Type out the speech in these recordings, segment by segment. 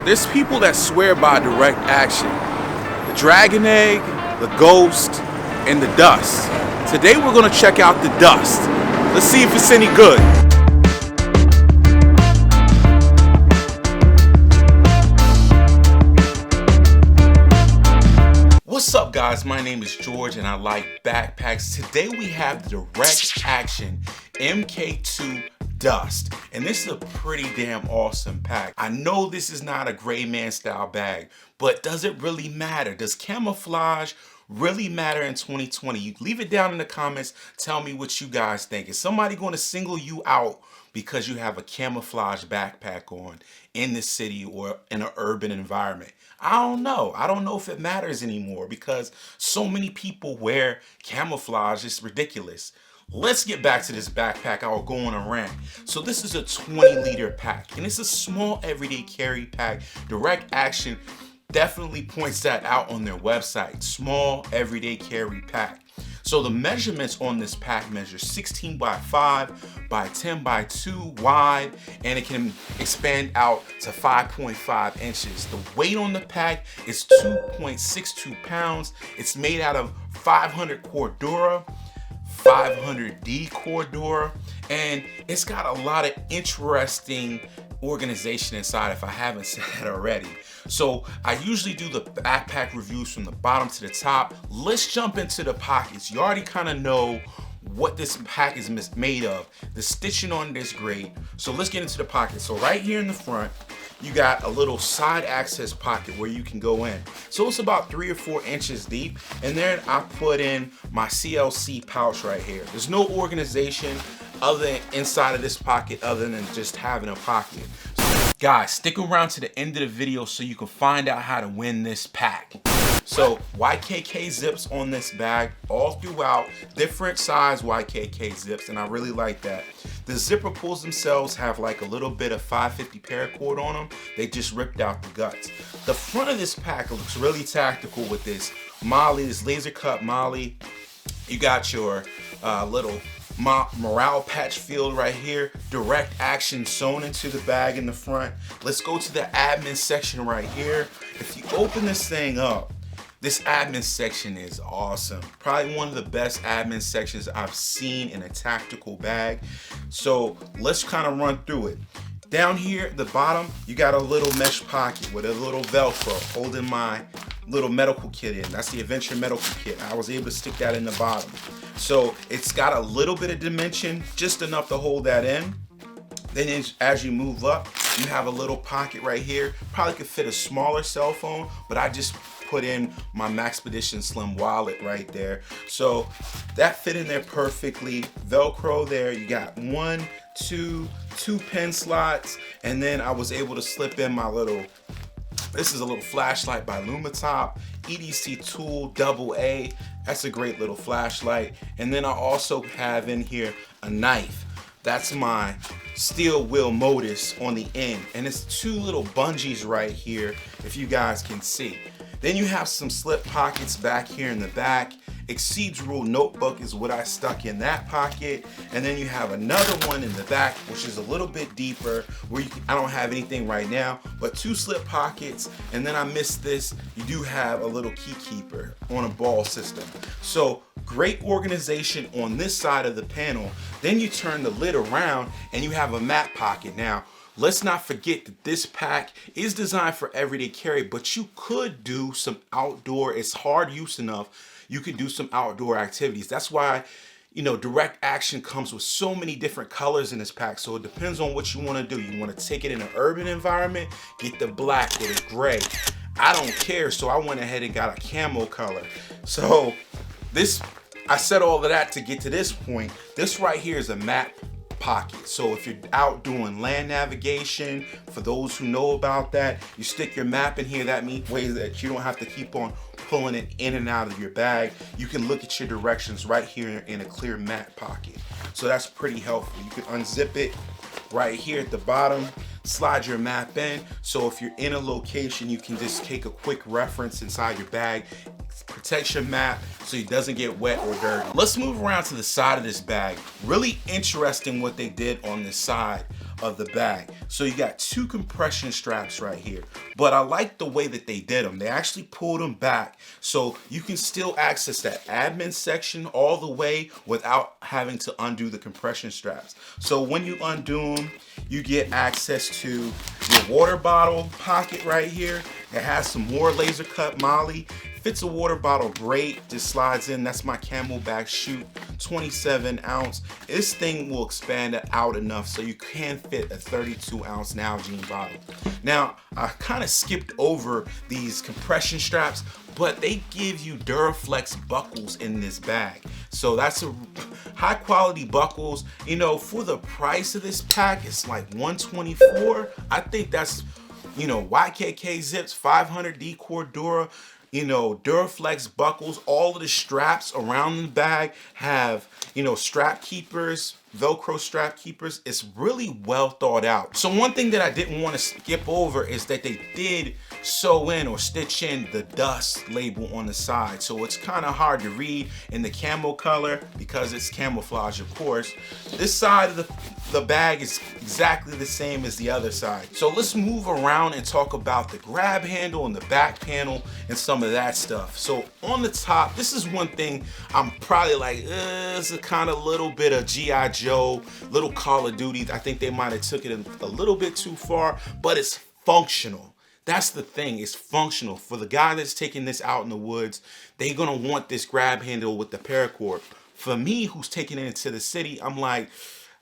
There's people that swear by direct action. The dragon egg, the ghost, and the dust. Today we're gonna check out the dust. Let's see if it's any good. What's up guys, my name is George and I like backpacks. Today we have the direct action MKII Dust, and this is a pretty damn awesome pack. I know this is not a gray man style bag, but does it really matter? Does camouflage really matter in 2020? You leave it down in the comments, tell me what you guys think. Is somebody going to single you out because you have a camouflage backpack on in the city or in an urban environment? I don't know. I don't know if it matters anymore because so many people wear camouflage. It's ridiculous. Let's get back to this backpack. I'll go on a rant. So this is a 20-liter pack, and it's a small everyday carry pack. Direct Action definitely points that out on their website. Small everyday carry pack. So the measurements on this pack measure 16 by 5 by 10 by 2 wide, and it can expand out to 5.5 inches. The weight on the pack is 2.62 pounds. It's made out of 500 Cordura, 500D Cordura, and it's got a lot of interesting organization inside if I haven't said that already. So I usually do the backpack reviews from the bottom to the top. Let's jump into the pockets. You already kind of know what this pack is made of. The stitching on it is great. So let's get into the pocket. So right here in the front, you got a little side access pocket where you can go in. So it's about 3 or 4 inches deep. And then I put in my CLC pouch right here. There's no organization other than inside of this pocket other than just having a pocket. Guys, stick around to the end of the video so you can find out how to win this pack. So YKK zips on this bag all throughout, different size YKK zips, and I really like that. The zipper pulls themselves have like a little bit of 550 paracord on them. They just ripped out the guts. The front of this pack looks really tactical with this MKII, this laser cut MKII. You got your little morale patch field right here, direct action sewn into the bag in the front. Let's go to the admin section right here. If you open this thing up, this admin section is awesome. Probably one of the best admin sections I've seen in a tactical bag. So let's kind of run through it. Down here at the bottom, you got a little mesh pocket with a little Velcro holding my little medical kit in. That's the Adventure medical kit. I was able to stick that in the bottom. So it's got a little bit of dimension, just enough to hold that in. Then as you move up, you have a little pocket right here. Probably could fit a smaller cell phone, but I just put in my Maxpedition Slim wallet right there. So that fit in there perfectly. Velcro there. You got two pen slots, and then I was able to slip in my little, this is a little flashlight by Lumatop, EDC tool AA. That's a great little flashlight. And then I also have in here a knife. That's my steel wheel Modus on the end. And it's 2 little bungees right here, if you guys can see. Then you have some slip pockets back here in the back. Exceeds Rule notebook is what I stuck in that pocket. And then you have another one in the back, which is a little bit deeper, where I don't have anything right now, but 2 slip pockets. And then I missed this. You do have a little key keeper on a ball system. So great organization on this side of the panel. Then you turn the lid around and you have a map pocket. Now, let's not forget that this pack is designed for everyday carry, but you could do some outdoor, it's hard use enough, you could do some outdoor activities. That's why, you know, direct action comes with so many different colors in this pack. So it depends on what you want to do. You want to take it in an urban environment, get the black or the gray. I don't care, so I went ahead and got a camo color. So this, I said all of that to get to this point. This right here is a map pocket. So if you're out doing land navigation, for those who know about that, you stick your map in here. That means ways that you don't have to keep on pulling it in and out of your bag. You can look at your directions right here in a clear map pocket. So that's pretty helpful. You can unzip it right here at the bottom, slide your map in. So if you're in a location, you can just take a quick reference inside your bag, protects your map so it doesn't get wet or dirty. Let's move around to the side of this bag. Really interesting what they did on this side. of the bag. So you got two compression straps right here, but I like the way that they did them. They actually pulled them back so you can still access that admin section all the way without having to undo the compression straps. So when you undo them, you get access to your water bottle pocket right here. It has some more laser cut moly. Fits a water bottle great, just slides in. That's my Camelback chute, 27 ounce. This thing will expand out enough so you can fit a 32 ounce Nalgene bottle. Now, I kind of skipped over these compression straps, but they give you Duraflex buckles in this bag. So that's a high quality buckles. You know, for the price of this pack, it's like $124. I think that's, you know, YKK zips, 500 D Cordura, you know, Duraflex buckles. All of the straps around the bag have, you know, strap keepers, Velcro strap keepers. It's really well thought out. So one thing that I didn't want to skip over is that they did sew in or stitch in the dust label on the side. So it's kind of hard to read in the camel color because it's camouflage, of course. This side of the bag is exactly the same as the other side. So let's move around and talk about the grab handle and the back panel and some of that stuff. So on the top, this is one thing I'm probably like, it's a kind of little bit of G.I. Joe, little Call of Duty. I think they might have took it a little bit too far, but it's functional. That's the thing, it's functional. For the guy that's taking this out in the woods, they're gonna want this grab handle with the paracord. For me, who's taking it into the city, I'm like,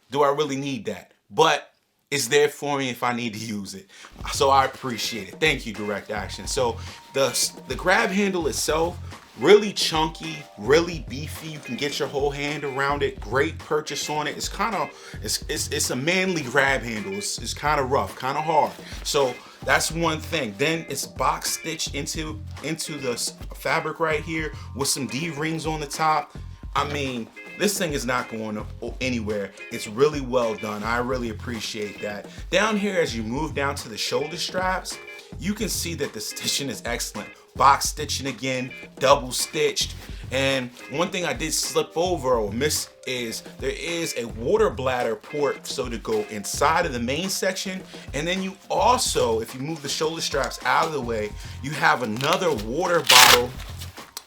do I really need that? But it's there for me if I need to use it. So I appreciate it. Thank you, Direct Action. So the grab handle itself, really chunky, really beefy. You can get your whole hand around it. Great purchase on it. It's kind of, it's a manly grab handle. It's kind of rough, kind of hard. So that's one thing. Then it's box stitched into the fabric right here with some D-rings on the top. I mean, this thing is not going anywhere. It's really well done. I really appreciate that. Down here, as you move down to the shoulder straps, you can see that the stitching is excellent. Box stitching again, double stitched. And one thing I did slip over or miss is there is a water bladder port so to go inside of the main section. And then you also, if you move the shoulder straps out of the way, you have another water bottle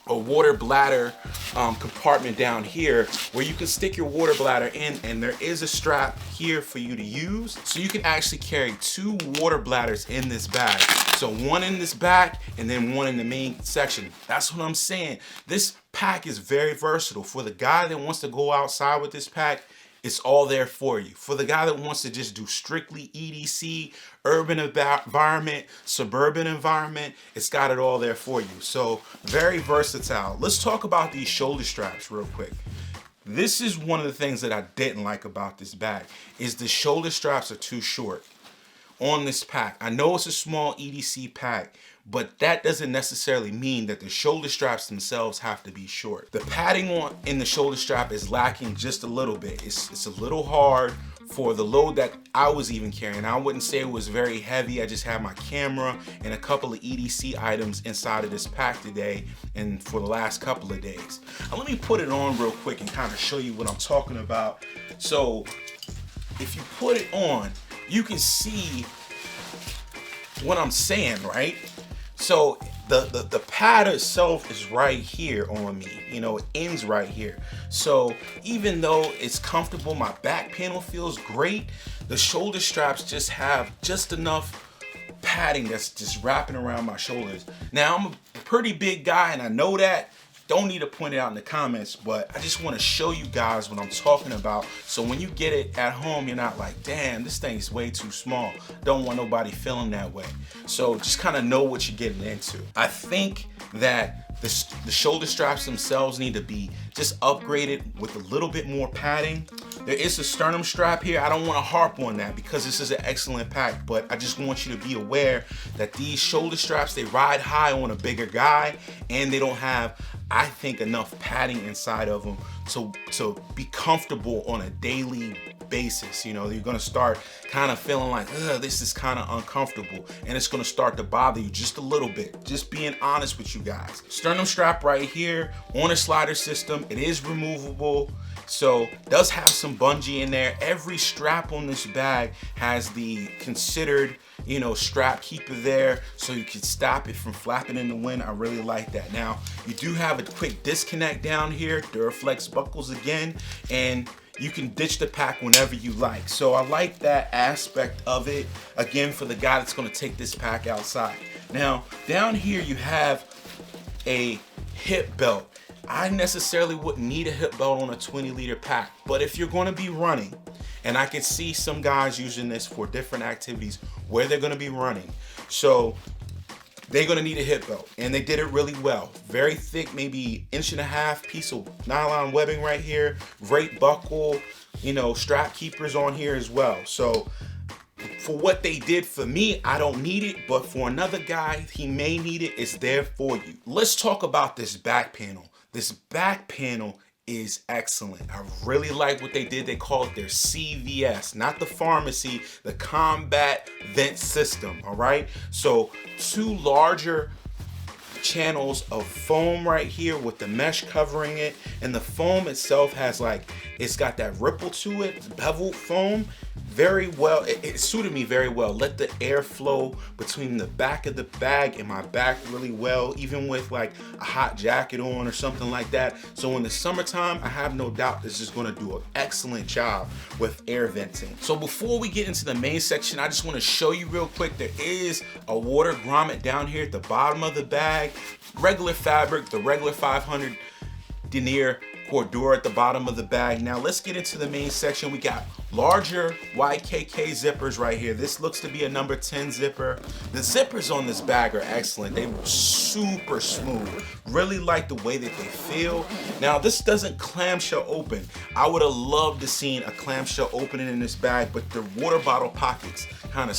or water bladder compartment down here where you can stick your water bladder in, and there is a strap here for you to use. So you can actually carry two water bladders in this bag. So one in this back and then one in the main section. That's what I'm saying. This pack is very versatile. For the guy that wants to go outside with this pack, it's all there for you. For the guy that wants to just do strictly EDC, urban environment, suburban environment, it's got it all there for you. So very versatile. Let's talk about these shoulder straps real quick. This is one of the things that I didn't like about this bag, is the shoulder straps are too short on this pack. I know it's a small EDC pack, but that doesn't necessarily mean that the shoulder straps themselves have to be short. The padding in the shoulder strap is lacking just a little bit. It's a little hard for the load that I was even carrying. I wouldn't say it was very heavy. I just had my camera and a couple of EDC items inside of this pack today and for the last couple of days. Now let me put it on real quick and kind of show you what I'm talking about. So if you put it on, you can see what I'm saying, right? So the pad itself is right here on me, you know, it ends right here. So even though it's comfortable, my back panel feels great, the shoulder straps just have just enough padding that's just wrapping around my shoulders. Now I'm a pretty big guy and I know that. Don't need to point it out in the comments, but I just want to show you guys what I'm talking about. So when you get it at home, you're not like, damn, this thing's way too small. Don't want nobody feeling that way. So just kind of know what you're getting into. I think that the shoulder straps themselves need to be just upgraded with a little bit more padding. There is a sternum strap here. I don't want to harp on that because this is an excellent pack, but I just want you to be aware that these shoulder straps, they ride high on a bigger guy and they don't have, I think, enough padding inside of them to be comfortable on a daily basis. You know, you're gonna start kind of feeling like, this is kind of uncomfortable, and it's gonna start to bother you just a little bit. Just being honest with you guys. Sternum strap right here on a slider system. It is removable. So does have some bungee in there. Every strap on this bag has the considered, you know, strap keeper there, so you can stop it from flapping in the wind. I really like that. Now you do have a quick disconnect down here, Duraflex buckles again, and you can ditch the pack whenever you like. So I like that aspect of it, again, for the guy that's going to take this pack outside. Now down here you have a hip belt. I necessarily wouldn't need a hip belt on a 20-liter pack, but if you're going to be running, and I can see some guys using this for different activities where they're going to be running, so they're going to need a hip belt, and they did it really well. Very thick, maybe 1.5 inch piece of nylon webbing right here. Great buckle, you know, strap keepers on here as well. So for what they did for me, I don't need it, but for another guy, he may need it. It's there for you. Let's talk about this back panel. This back panel is excellent. I really like what they did. They call it their CVS, not the pharmacy, the combat vent system, all right? So 2 larger channels of foam right here with the mesh covering it, and the foam itself has like, it's got that ripple to it, beveled foam. Very well, it suited me very well. Let the air flow between the back of the bag and my back really well, even with like a hot jacket on or something like that. So in the summertime, I have no doubt this is going to do an excellent job with air venting. So before we get into the main section, I just want to show you real quick, there is a water grommet down here at the bottom of the bag. Regular fabric, the regular 500 denier Cordura at the bottom of the bag. Now let's get into the main section. We got larger YKK zippers right here. This looks to be a number 10 zipper. The zippers on this bag are excellent. They were super smooth. Really like the way that they feel. Now this doesn't clamshell open. I would have loved to seen a clamshell opening in this bag, but the water bottle pockets kind of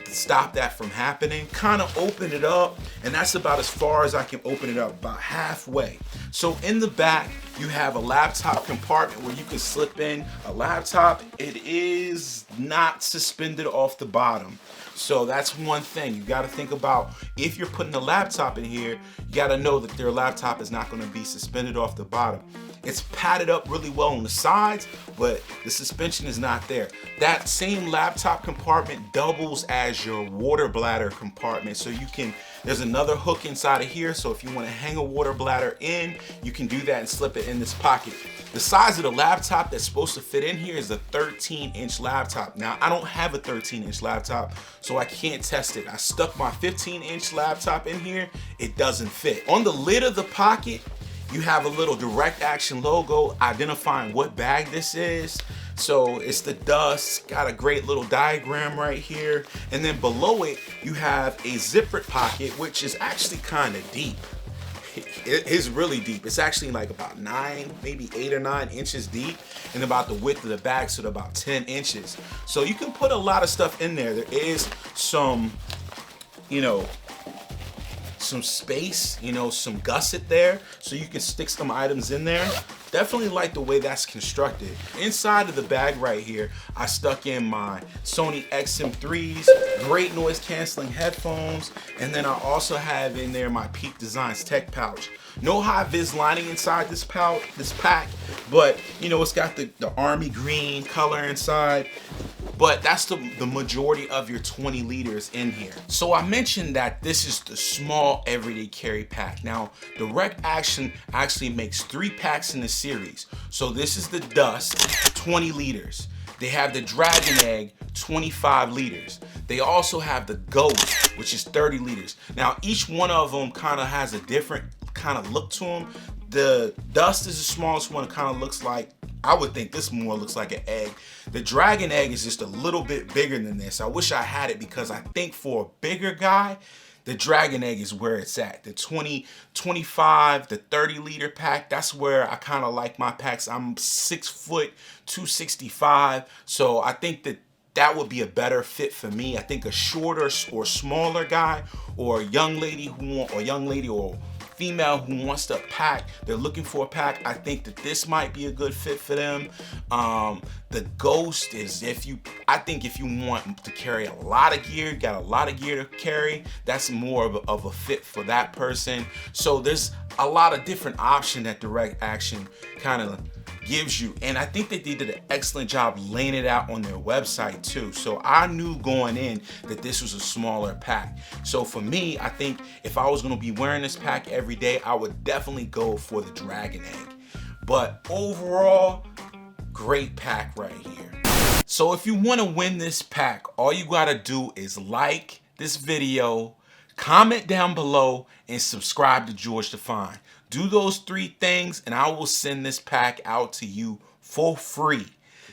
stop that from happening. Kind of open it up, and that's about as far as I can open it up, about halfway. So in the back you have a laptop compartment where you can slip in a laptop. It is not suspended off the bottom, so that's one thing you got to think about. If you're putting a laptop in here, you got to know that their laptop is not going to be suspended off the bottom. It's padded up really well on the sides, but the suspension is not there. That same laptop compartment doubles as your water bladder compartment. So you can, there's another hook inside of here. So if you want to hang a water bladder in, you can do that and slip it in this pocket. The size of the laptop that's supposed to fit in here is a 13-inch laptop. Now, I don't have a 13-inch laptop, so I can't test it. I stuck my 15-inch laptop in here. It doesn't fit. On the lid of the pocket, you have a little direct action logo identifying what bag this is. So it's the Dust, got a great little diagram right here. And then below it, you have a zippered pocket, which is actually kind of deep. It is really deep. It's actually like about 9, maybe 8 or 9 inches deep, and about the width of the bag, so about 10 inches. So you can put a lot of stuff in there. There is some, you know, some space, you know, some gusset there, so you can stick some items in there. Definitely like the way that's constructed. Inside of the bag right here, I stuck in my Sony XM3s, great noise canceling headphones, and then I also have in there my Peak Designs tech pouch. No high vis lining inside this pack, but you know, it's got the army green color inside. But that's the majority of your 20 liters in here. So I mentioned that this is the small everyday carry pack. Now, Direct Action actually makes 3 packs in the series. So this is the Dust, 20 liters. They have the Dragon Egg, 25 liters. They also have the Ghost, which is 30 liters. Now, each one of them kind of has a different kind of look to them. The Dust is the smallest one. It kind of looks like, I would think this more looks like an egg. The Dragon Egg is just a little bit bigger than this. I wish I had it, because I think for a bigger guy, the Dragon Egg is where it's at. The 20, 25, the 30 liter pack, that's where I kind of like my packs. I'm 6 foot, 265. So I think that would be a better fit for me. I think a shorter or smaller guy, or a young lady or female who wants to pack, they're looking for a pack, I think that this might be a good fit for them. The Ghost is, I think if you want to carry a lot of gear, got a lot of gear to carry, that's more of a fit for that person. So there's a lot of different options that Direct Action kind of gives you, and I think that they did an excellent job laying it out on their website too. So I knew going in that this was a smaller pack. So for me, I think if I was gonna be wearing this pack every day, I would definitely go for the Dragon Egg. But overall, great pack right here. So if you wanna win this pack, all you gotta do is like this video, comment down below, and subscribe to George Defined. Do those 3 things and I will send this pack out to you for free.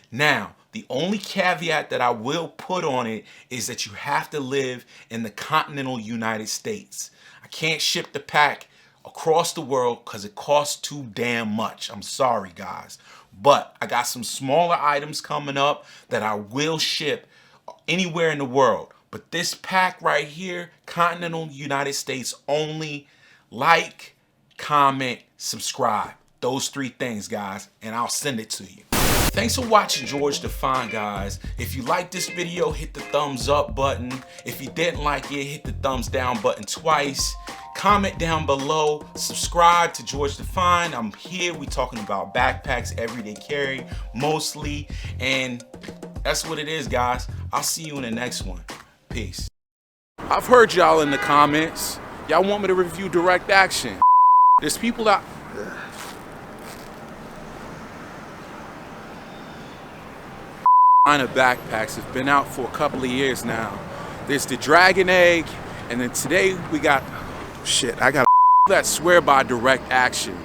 Now, the only caveat that I will put on it is that you have to live in the continental United States. I can't ship the pack across the world because it costs too damn much. I'm sorry, guys. But I got some smaller items coming up that I will ship anywhere in the world. But this pack right here, continental United States only. Like, comment, subscribe. Those 3 things, guys, and I'll send it to you. Thanks for watching George Defined, guys. If you liked this video, hit the thumbs up button. If you didn't like it, hit the thumbs down button twice. Comment down below, subscribe to George Defined. I'm here, we talking about backpacks, everyday carry, mostly, and that's what it is, guys. I'll see you in the next one. Peace. I've heard y'all in the comments. Y'all want me to review Direct Action. There's people out. Line of backpacks have been out for a couple of years now. There's the Dragon Egg, and then today we got, shit, I got that swear by Direct Action.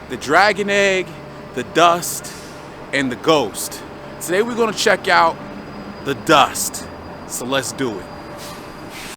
The Dragon Egg, the Dust, and the Ghost. Today we're gonna check out the Dust. So let's do it.